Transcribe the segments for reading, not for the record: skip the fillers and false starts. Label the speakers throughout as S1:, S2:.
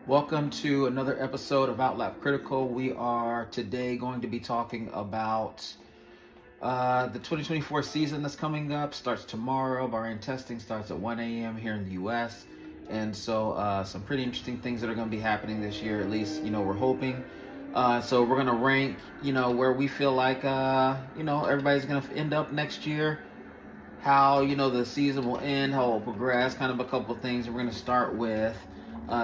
S1: Welcome to another episode of Outlap Critical. We are today going to be talking about the 2024 season that's coming up. Starts tomorrow. Bahrain testing starts at 1 a.m. here in the U.S. And so some pretty interesting things that are going to be happening this year, at least, we're hoping. So we're going to rank, where we feel like, everybody's going to end up next year. How, the season will end, how it will progress, kind of a couple of things. We're going to start with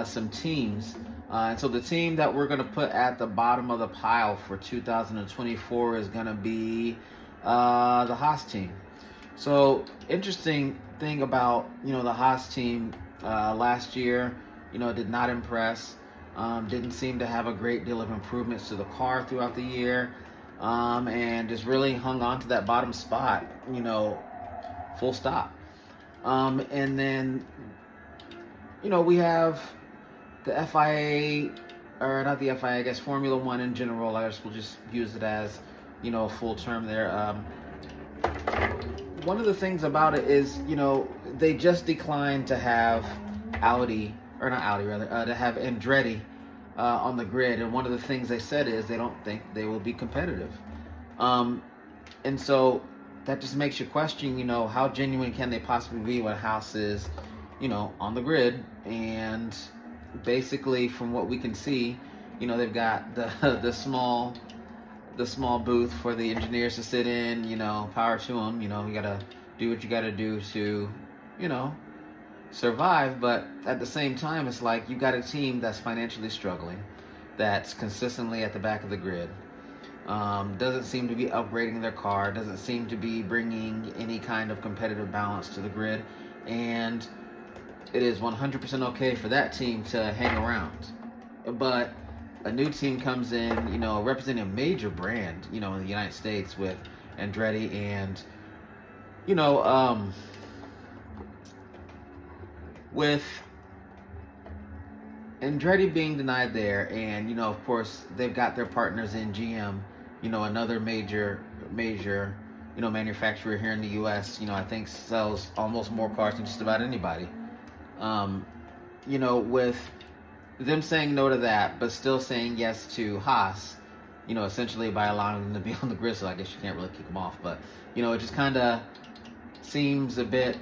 S1: some teams. And so the team that we're going to put at the bottom of the pile for 2024 is going to be the Haas team. So interesting thing about, the Haas team last year, did not impress. Didn't seem to have a great deal of improvements to the car throughout the year. And just really hung on to that bottom spot, full stop. And then, we have the FIA, or not the FIA, I guess Formula One in general. I guess we'll just use it as, a full term there. One of the things about it is, they just declined to have Audi, or not Audi rather, to have Andretti on the grid. And one of the things they said is they don't think they will be competitive. And so that just makes you question, how genuine can they possibly be when Haas is, on the grid. And basically, from what we can see, they've got the small booth for the engineers to sit in. Power to them. You gotta do what you gotta do to, survive. But at the same time, it's like you got a team that's financially struggling, that's consistently at the back of the grid. Doesn't seem to be upgrading their car, doesn't seem to be bringing any kind of competitive balance to the grid, and it is 100% okay for that team to hang around. But a new team comes in, representing a major brand, in the United States with Andretti and, with Andretti being denied there, and of course they've got their partners in GM, another major, manufacturer here in the U.S. I think sells almost more cars than just about anybody. With them saying no to that, but still saying yes to Haas, essentially by allowing them to be on the grid. So I guess you can't really kick them off, but it just kind of seems a bit,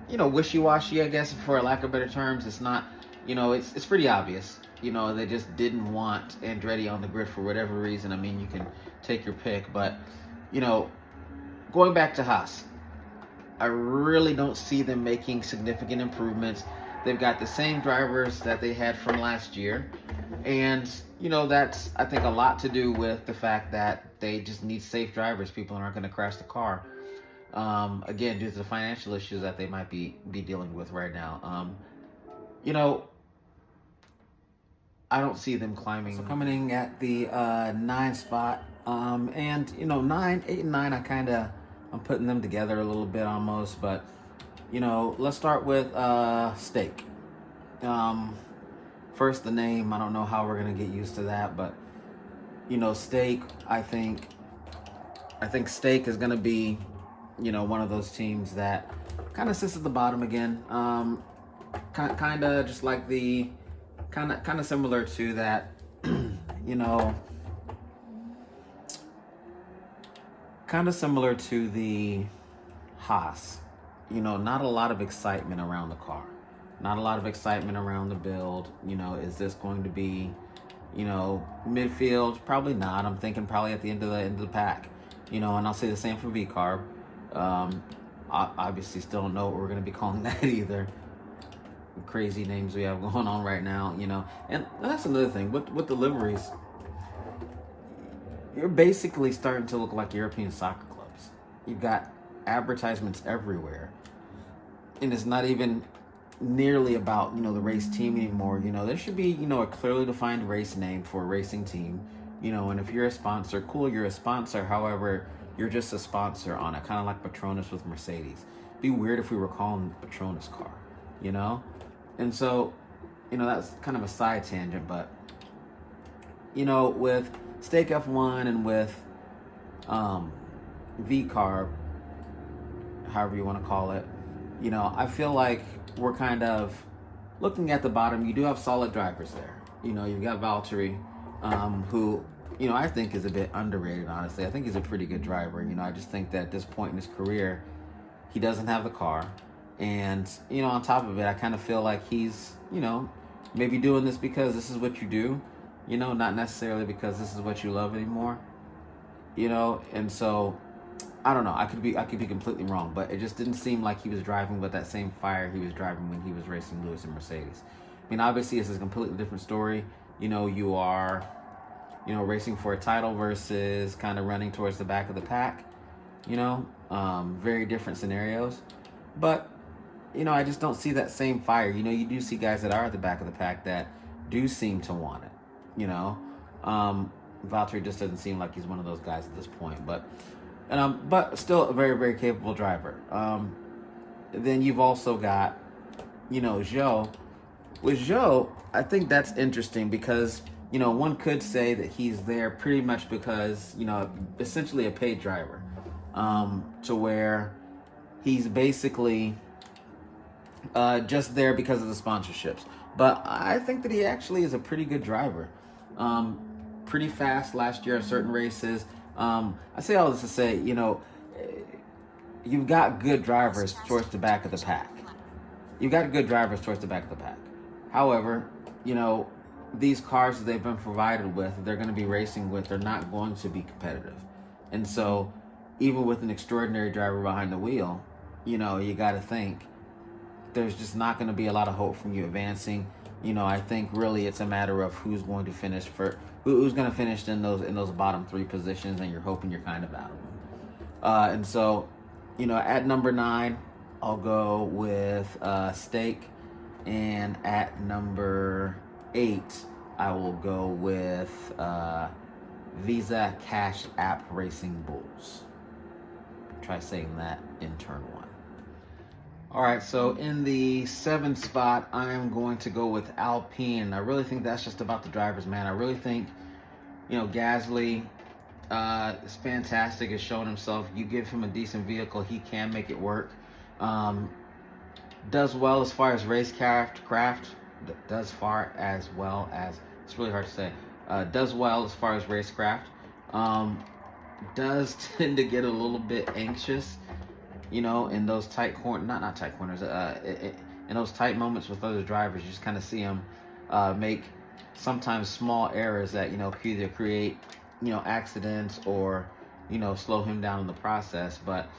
S1: wishy-washy, I guess, for a lack of better terms. It's not, it's pretty obvious. They just didn't want Andretti on the grid for whatever reason. I mean, you can take your pick, but, going back to Haas, I really don't see them making significant improvements. They've got the same drivers that they had from last year. And, that's, I think, a lot to do with the fact that they just need safe drivers. People aren't going to crash the car. Again, due to the financial issues that they might be dealing with right now. I don't see them climbing. So coming in at the 9 spot. And, 9, 8, and 9, I'm putting them together a little bit almost. But, let's start with Steak. First, the name. I don't know how we're going to get used to that. But, Steak, I think Steak is going to be, one of those teams that kind of sits at the bottom again. Kind of just like the, kind of similar to that, kind of similar to the Haas. Not a lot of excitement around the car. Not a lot of excitement around the build. Is this going to be, midfield? Probably not. I'm thinking probably at the end of the pack. And I'll say the same for V-Carb. Obviously still don't know what we're going to be calling that either. Crazy names we have going on right now, And that's another thing. With the liveries, you're basically starting to look like European soccer clubs. You've got advertisements everywhere. And it's not even nearly about, the race team anymore. There should be, a clearly defined race name for a racing team. And if you're a sponsor, cool, you're a sponsor. However, you're just a sponsor on it, kind of like Petronas with Mercedes. It'd be weird if we were calling the Petronas car, And so, that's kind of a side tangent, but, with Steak F1 and with V-Carb, however you want to call it, I feel like we're kind of looking at the bottom, you do have solid drivers there. You know, you've got Valtteri, who, you know, I think is a bit underrated, honestly. I think he's a pretty good driver. You know, I just think that at this point in his career, he doesn't have the car. And, you know, on top of it, I kind of feel like he's, you know, maybe doing this because this is what you do, you know, not necessarily because this is what you love anymore, you know. And so, I don't know. I could be completely wrong, but it just didn't seem like he was driving with that same fire he was driving when he was racing Lewis and Mercedes. I mean, obviously, this is a completely different story. You know, you are, you know, racing for a title versus kind of running towards the back of the pack, you know, very different scenarios. But, you know, I just don't see that same fire. You know, you do see guys that are at the back of the pack that do seem to want it, you know. Valtteri just doesn't seem like he's one of those guys at this point, but still a very, very capable driver. Then you've also got, you know, Zhou. With Zhou, I think that's interesting because, you know, one could say that he's there pretty much because, you know, essentially a paid driver, to where he's basically just there because of the sponsorships. But I think that he actually is a pretty good driver. Pretty fast last year in certain races. I say all this to say, you know, you've got good drivers towards the back of the pack. You've got good drivers towards the back of the pack. However, you know, these cars that they've been provided with, they're going to be racing with, they're not going to be competitive. And so, even with an extraordinary driver behind the wheel, you know, you got to think there's just not going to be a lot of hope from you advancing. You know, I think really it's a matter of who's going to finish who's going to finish in those bottom three positions, and you're hoping you're kind of out of them. And so, you know, at number 9, I'll go with Stake, and at number 8, I will go with Visa Cash App Racing Bulls. Try saying that in turn 1. All right, so in the 7th spot, I'm going to go with Alpine. I really think that's just about the drivers, man. I really think, you know, Gasly is fantastic, has shown himself. You give him a decent vehicle, he can make it work. Does well as far as racecraft, it's really hard to say, does well as far as racecraft. Does tend to get a little bit anxious, you know, in those tight not tight corners, in those tight moments with other drivers. You just kind of see him make sometimes small errors that, you know, could either create, you know, accidents or, you know, slow him down in the process. But,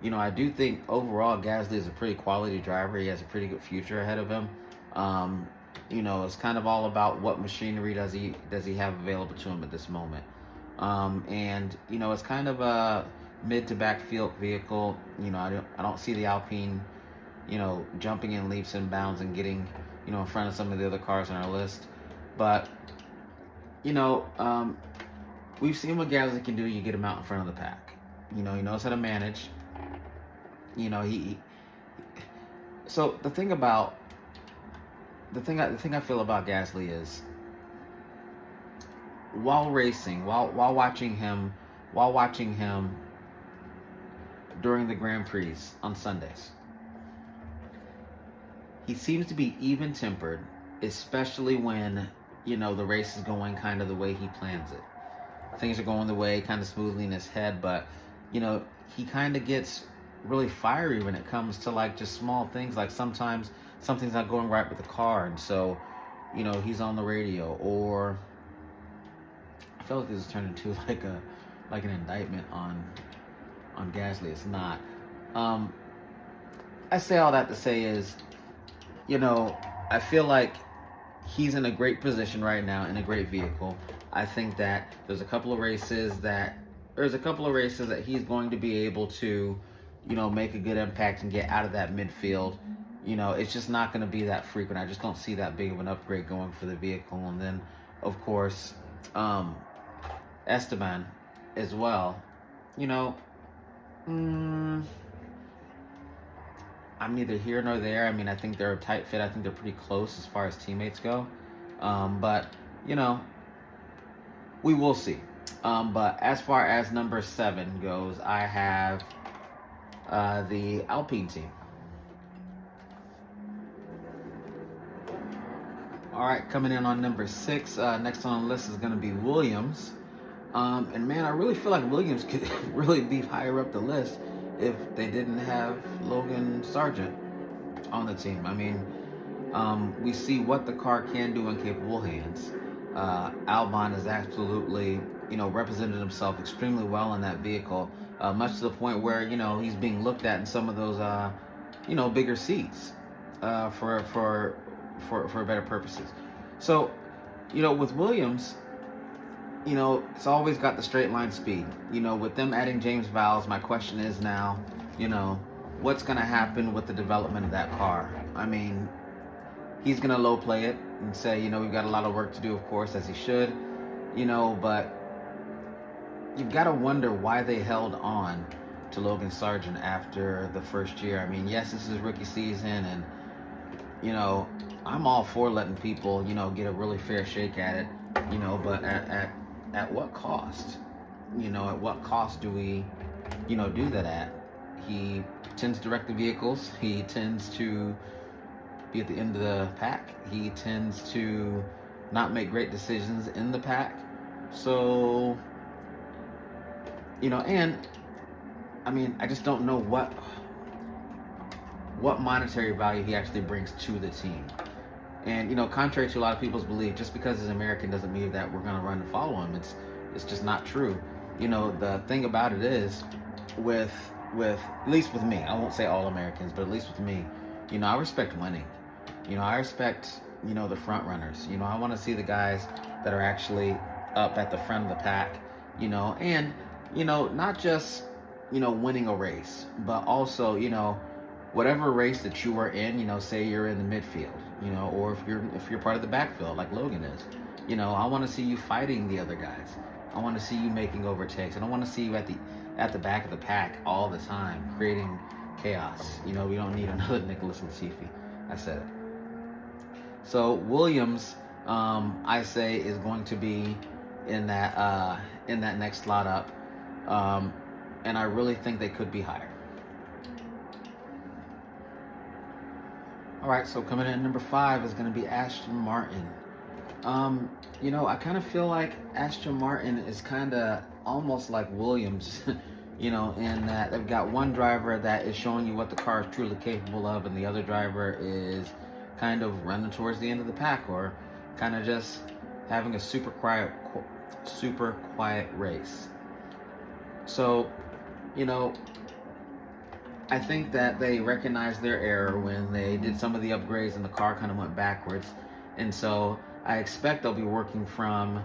S1: you know, I do think overall Gasly is a pretty quality driver. He has a pretty good future ahead of him. You know, it's kind of all about what machinery does he have available to him at this moment. And, you know, it's kind of a mid to backfield vehicle. You know, I don't see the Alpine, you know, jumping in leaps and bounds and getting, you know, in front of some of the other cars on our list. But, you know, we've seen what Gasly can do. You get him out in front of the pack. You know, he knows how to manage. You know, so the thing I feel about Gasly is, while racing, while watching him during the Grand Prix on Sundays, he seems to be even-tempered, especially when, you know, the race is going kind of the way he plans it. Things are going the way kind of smoothly in his head, but, you know, he kind of gets really fiery when it comes to, like, just small things. Like, sometimes something's not going right with the car, and so, you know, he's on the radio. Or I feel like this has turned into like an indictment on Gasly. It's not. I say all that to say is, you know, I feel like he's in a great position right now, in a great vehicle. I think that there's a couple of races that he's going to be able to, you know, make a good impact and get out of that midfield. You know, it's just not going to be that frequent. I just don't see that big of an upgrade going for the vehicle. And then, of course, Esteban as well. You know, I'm neither here nor there. I mean, I think they're a tight fit. I think they're pretty close as far as teammates go. But, you know, we will see. But as far as number 7 goes, I have the Alpine team. All right, coming in on number 6. Next on the list is going to be Williams. And man, I really feel like Williams could really be higher up the list if they didn't have Logan Sargent on the team. I mean, we see what the car can do in capable hands. Albon has absolutely, represented himself extremely well in that vehicle, much to the point where, he's being looked at in some of those, bigger seats for better purposes. So, with Williams, it's always got the straight line speed. With them adding James Vowles, my question is now, what's going to happen with the development of that car? I mean, he's going to low play it and say, we've got a lot of work to do, of course, as he should, but you've got to wonder why they held on to Logan Sargent after the first year. I mean, yes, this is rookie season, and, I'm all for letting people, get a really fair shake at it, but at what cost? At what cost do we, do that at? He tends to wreck the vehicles. He tends to be at the end of the pack. He tends to not make great decisions in the pack. So, and I mean, I just don't know what monetary value he actually brings to the team. And, contrary to a lot of people's belief, just because he's American doesn't mean that we're going to run and follow him. It's just not true. The thing about it is, with at least with me, I won't say all Americans, but at least with me, I respect winning. I respect, the front runners. I want to see the guys that are actually up at the front of the pack, and, not just, winning a race, but also, whatever race that you are in, say you're in the midfield, or if you're part of the backfield like Logan is, I want to see you fighting the other guys. I want to see you making overtakes. I don't want to see you at the back of the pack all the time, creating chaos. We don't need another Nicholas Latifi. I said it. So Williams, I say, is going to be in that next slot up, and I really think they could be higher. All right, so coming in at number 5 is going to be Aston Martin. I kind of feel like Aston Martin is kind of almost like Williams, in that they've got one driver that is showing you what the car is truly capable of, and the other driver is kind of running towards the end of the pack, or kind of just having a super quiet race. So, I think that they recognized their error when they did some of the upgrades and the car kind of went backwards. And so I expect they'll be working from,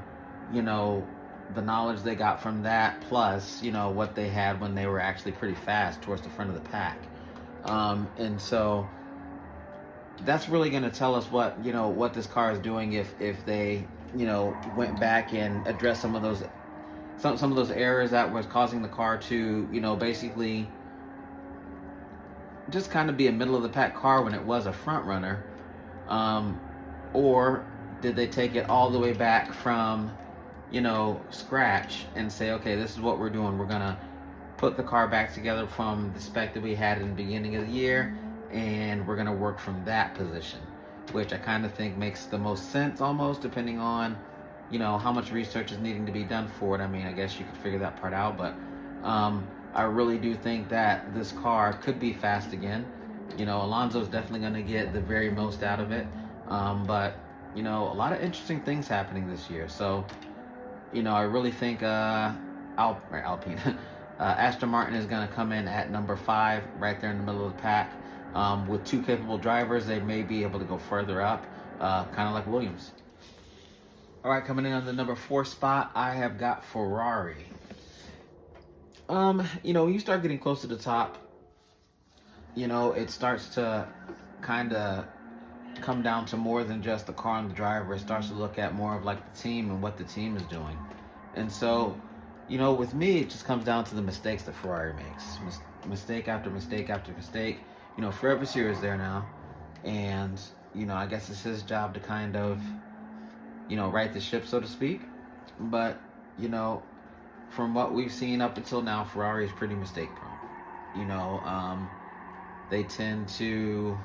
S1: the knowledge they got from that, plus, what they had when they were actually pretty fast towards the front of the pack. And so that's really going to tell us what this car is doing if they, went back and addressed some of those errors that was causing the car to, basically just kind of be a middle of the pack car when it was a front runner, or did they take it all the way back from scratch and say, okay, this is what we're doing, we're gonna put the car back together from the spec that we had in the beginning of the year, and we're gonna work from that position, which I kind of think makes the most sense, almost, depending on how much research is needing to be done for it. I mean, I guess you could figure that part out, but I really do think that this car could be fast again. Alonso's definitely going to get the very most out of it. But, a lot of interesting things happening this year. So, I really think Alpine, Aston Martin is going to come in at number 5, right there in the middle of the pack. With 2 capable drivers, they may be able to go further up, kind of like Williams. All right, coming in on the number 4 spot, I have got Ferrari. When you start getting close to the top, it starts to kind of come down to more than just the car and the driver. It starts to look at more of like the team and what the team is doing. And so, with me, it just comes down to the mistakes that Ferrari makes. Mistake after mistake after mistake. Fred Vasseur is there now. And, I guess it's his job to kind of, right the ship, so to speak. But, from what we've seen up until now, Ferrari is pretty mistake prone. They tend to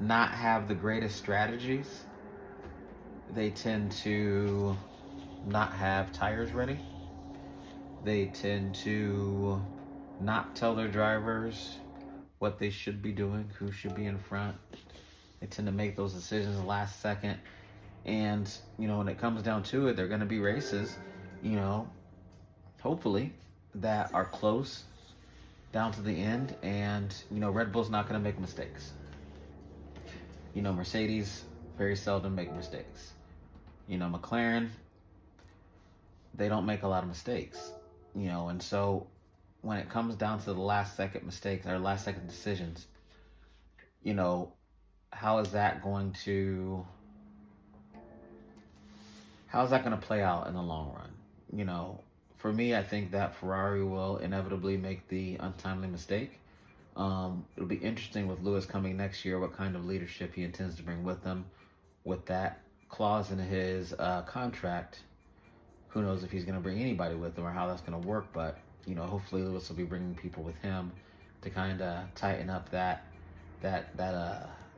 S1: not have the greatest strategies. they tend to not have tires ready. They tend to not tell their drivers what they should be doing, who should be in front. They tend to make those decisions last second. And, when it comes down to it, they're going to be races, you know, hopefully, that are close down to the end. And, Red Bull's not going to make mistakes. Mercedes very seldom make mistakes. McLaren, they don't make a lot of mistakes. And so when it comes down to the last second mistakes or last second decisions, how is that going to play out in the long run? For me, I think that Ferrari will inevitably make the untimely mistake. It'll be interesting with Lewis coming next year, what kind of leadership he intends to bring with him. With that clause in his contract, who knows if he's going to bring anybody with him or how that's going to work. But, hopefully Lewis will be bringing people with him to kind of tighten up that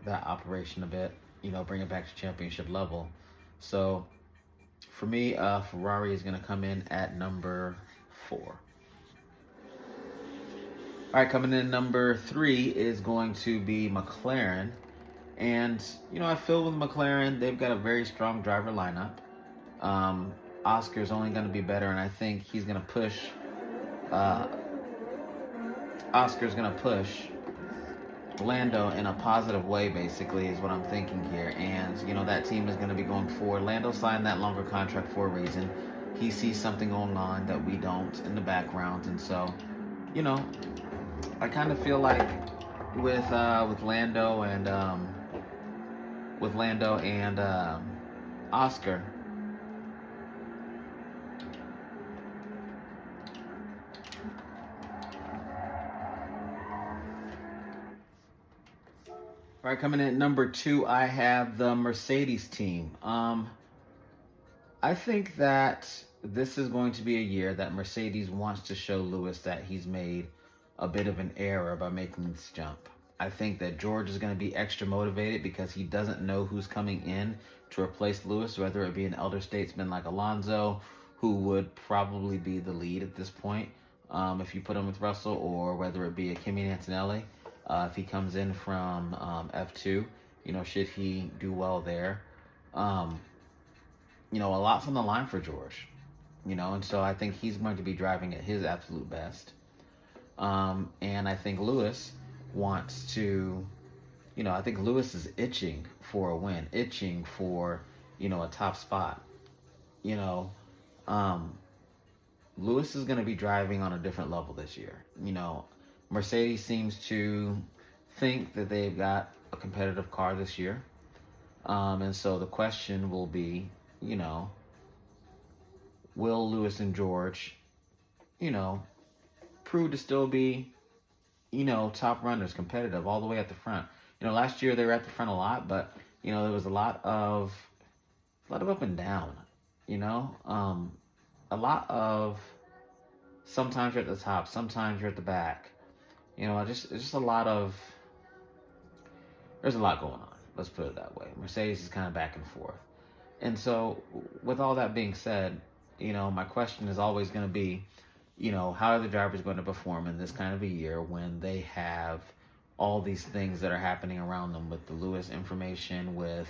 S1: operation a bit, bring it back to championship level. So for me, Ferrari is going to come in at number 4. All right, coming in number 3 is going to be McLaren. And, I feel with McLaren, they've got a very strong driver lineup. Oscar's only going to be better, and I think he's going to push. Oscar's going to push Lando in a positive way, basically, is what I'm thinking here. And, that team is going to be going forward. Lando signed that longer contract for a reason. He sees something going on that we don't in the background. And so, I kind of feel like with Lando and Oscar, all right, coming in at number 2, I have the Mercedes team. I think that this is going to be a year that Mercedes wants to show Lewis that he's made a bit of an error by making this jump. I think that George is going to be extra motivated because he doesn't know who's coming in to replace Lewis, whether it be an elder statesman like Alonso, who would probably be the lead at this point if you put him with Russell, or whether it be a Kimi Antonelli. If he comes in from F2, should he do well there? A lot's on the line for George, and so I think he's going to be driving at his absolute best. And I think Lewis wants to, I think Lewis is itching for a win, itching for, a top spot. Lewis is going to be driving on a different level this year. Mercedes seems to think that they've got a competitive car this year. And so the question will be, will Lewis and George, prove to still be, top runners, competitive all the way at the front. Last year they were at the front a lot, but, there was a lot of up and down, a lot of sometimes you're at the top, sometimes you're at the back. It's just a lot of, there's a lot going on. Let's put it that way. Mercedes is kind of back and forth. And so with all that being said, my question is always going to be, how are the drivers going to perform in this kind of a year when they have all these things that are happening around them with the Lewis information, with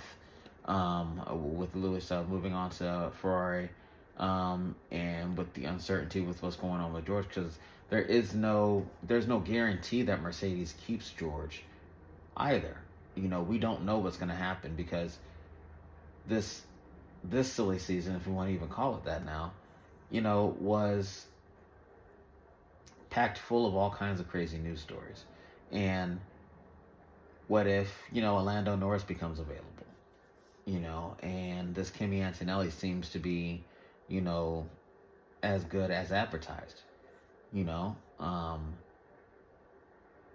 S1: Lewis moving on to Ferrari, and with the uncertainty with what's going on with George, because there's no guarantee that Mercedes keeps George either. We don't know what's going to happen because this silly season, if we want to even call it that now, was packed full of all kinds of crazy news stories. And what if, Lando Norris becomes available, and this Kimi Antonelli seems to be, as good as advertised,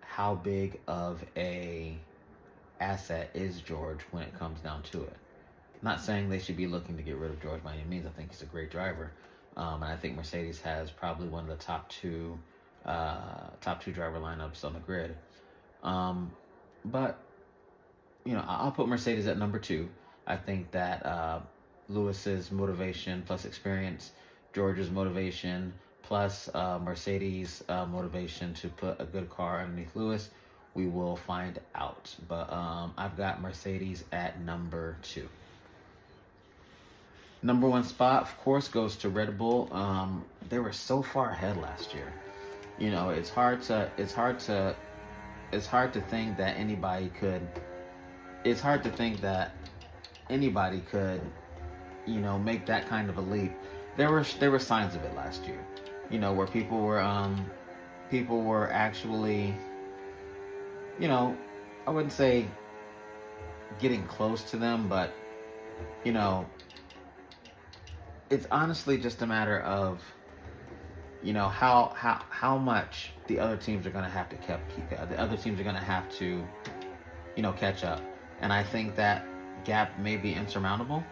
S1: how big of a asset is George when it comes down to it? Not saying they should be looking to get rid of George by any means. I think he's a great driver. And I think Mercedes has probably one of the top two driver lineups on the grid. But, I'll put Mercedes at number 2. I think that Lewis's motivation plus experience, George's motivation plus Mercedes' motivation to put a good car underneath Lewis. We will find out. But I've got Mercedes at number 2. Number 1 spot, of course, goes to Red Bull. They were so far ahead last year. You know, it's hard to think that anybody could. It's hard to think that anybody could, you know, make that kind of a leap. There were signs of it last year, you know, where people were actually, you know, I wouldn't say getting close to them, but, you know, it's honestly just a matter of, you know, how much the other teams are going to have to the other teams are going to have to, you know, catch up. And I think that gap may be insurmountable.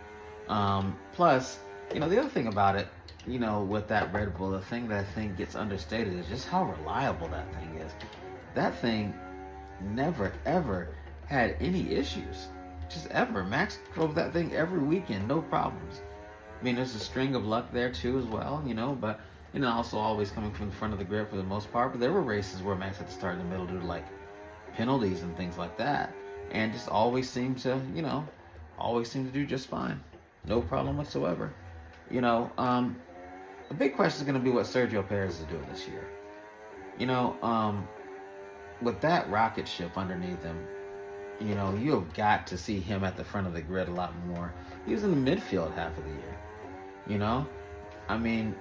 S1: Plus, you know, the other thing about it, you know, with that Red Bull, the thing that I think gets understated is just how reliable that thing is. That thing never, ever had any issues. Just ever. Max drove that thing every weekend, no problems. I mean, there's a string of luck there too as well, you know, but, you know, also always coming from the front of the grid for the most part. But there were races where Max had to start in the middle due to, like, penalties and things like that. And just always seemed to, you know, do just fine. No problem whatsoever. You know, the big question is going to be what Sergio Perez is doing this year. You know, with that rocket ship underneath him, you know, you have got to see him at the front of the grid a lot more. He was in the midfield half of the year. You know, I mean,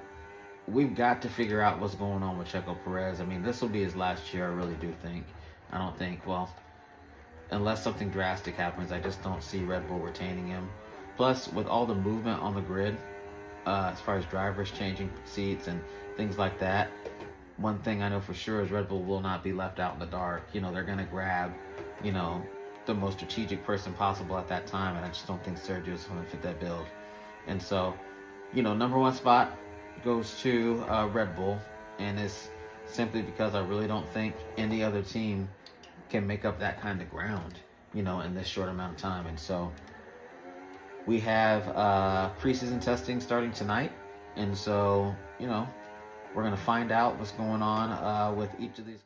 S1: we've got to figure out what's going on with Checo Perez. I mean, this will be his last year, I really do think. I don't think, well, unless something drastic happens, I just don't see Red Bull retaining him. Plus, with all the movement on the grid, as far as drivers changing seats and things like that, one thing I know for sure is Red Bull will not be left out in the dark. You know, they're going to grab, you know, the most strategic person possible at that time, and I just don't think Sergio's going to fit that build. And so, you know, number 1 spot goes to Red Bull, and it's simply because I really don't think any other team can make up that kind of ground, you know, in this short amount of time. And so we have preseason testing starting tonight, and so, you know, we're going to find out what's going on with each of these